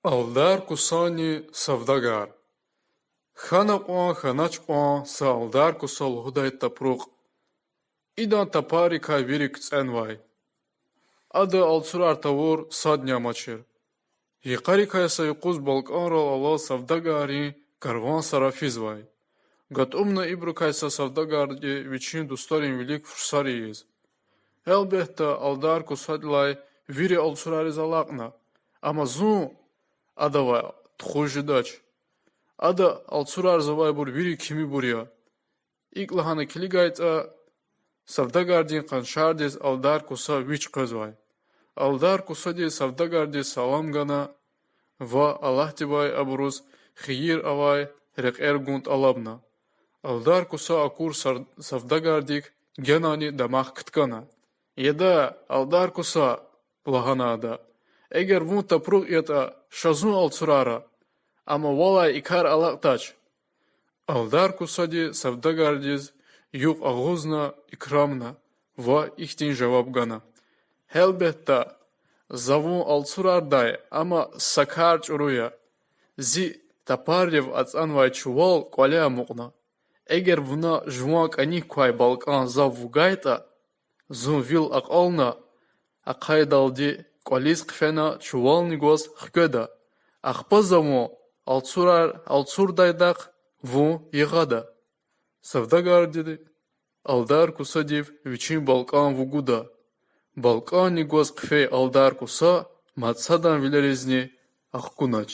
Алдар кусани савдагар. Хана қуан ханач қуан са алдар кусал худай тапруқ. Идан тапари кай вирик ценвай. Ада алцурар тавур садня мачир. Yiqari kaysa yuquz balqanra ala savdagari karvan sarafizvay. Gatumna ibru kaysa savdagardi vichin dustarin vilik fursariyiz. Elbette aldar kusadlay viri alçurariz alaqna. Ama zun adava txujidaç. Ada alçurar zavay bur viri kimi burya. İklahana kiligayta savdagardin qanşardiz aldar kusa vich qazvay. Aldar kusadi savdagardi salam gana va Allah tibay aburuz khiyir avay rek ergunt alabna. Aldar kusa akur savdagardik genani damaq kıtkana. Yeda aldar kusa plahanada. Eğer vun tapruk yata şazun alçurara. Ama valay ikar alaqtaç. Aldar kusadi savdagardiz yuk ağuzna ikramna va ihtin cevap gana. Elbette zavun alçurarday ama sakar çuruya. Zi taparyev atsanvay çuval kolya muqna. Eğer buna juan ani kway balkan zavugayta zun vil aqalna aqay daldi kolis qfena çuval nigos xköda. Aqpa zavun alçurdaydak vun yığada. Savdagar dedi. Aldar kusadiv vichin balkan vuguda. Balkani goz qfey aldar kusa matsadan vilerizni akkunaç.